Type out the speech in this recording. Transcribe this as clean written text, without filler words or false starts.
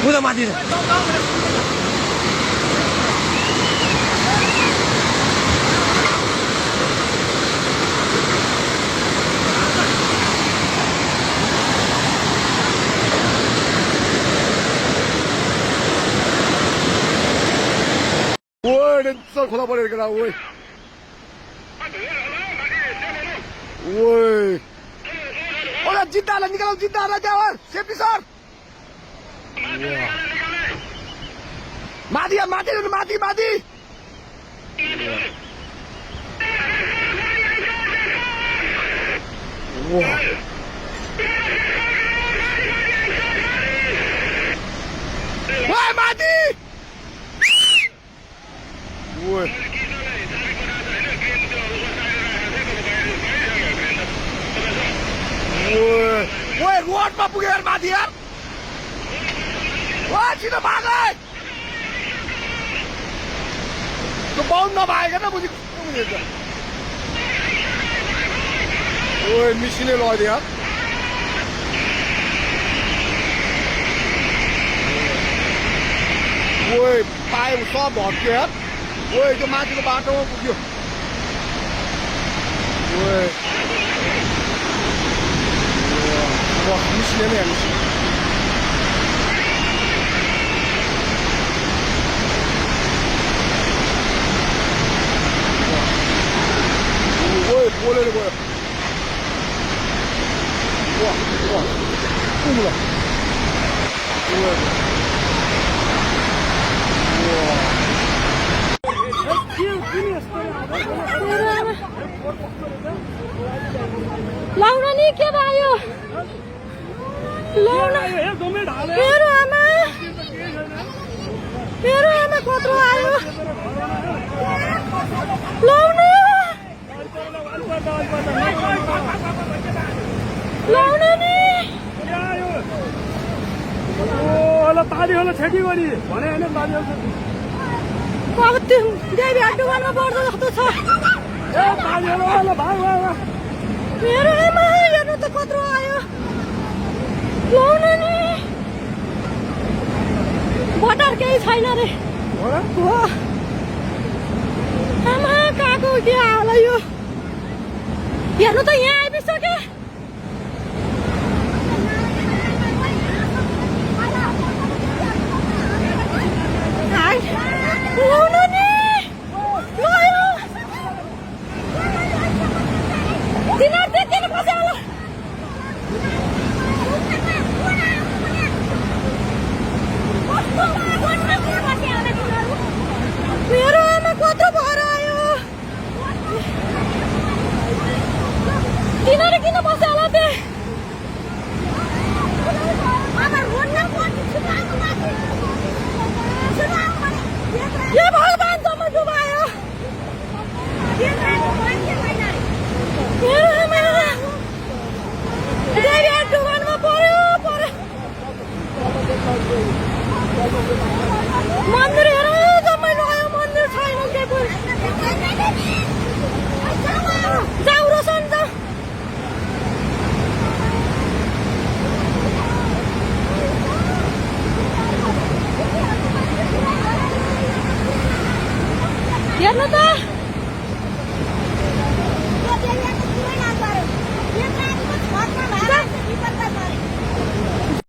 Udah mati deh. Woi, dan sol khola pare gela woi. Woi. Ola जिंदा ला निकालो जिंदा ला जाओ safety sir. Mati ya mati mati mati. Wah. Woi mati. Woi. Woi. Woi road ma puger mati ya. Wah छिटो भागै. त्यो bound नभएन मुझे ओए मिसिने लगिदियो ओए पाए सब भत्क्यो यार ओए त्यो माथिको बाटोमा पुग्यो ओए मिसिने नै मिसिने boleh boleh. Wah, wah. Tunggu lah. Wah. लाउना नि के भयो लाउना मेरो आमा कत्रो आयो लाउना लाउना नि होला पानी होला छेकी गरी भने हैन पानी आउँछ अब त्यो देवी अड्डुवानमा पर्दो जस्तो छ ए पानी होला भाग मेरो आमा हेर्नु त कत्रो आयो लाउना नि बटर केही छैन रे हो आमा काको के होला यो हेर्नु त यहाँ आइपुग्यो लाउनु नि लयो तिनीहरू देख्दैन पछि होला मेरो आमा कत्रो भएर आयो तिनीहरू किन बस्यो होला त्यो ये भगवान सम्म डुबायो मेरो आमा देवी डुबानमा पर्यो मन्दिर हेर जम्मै लग्यो मन्दिर छैन के जाऊ रोशन जाऊ हेर्नु त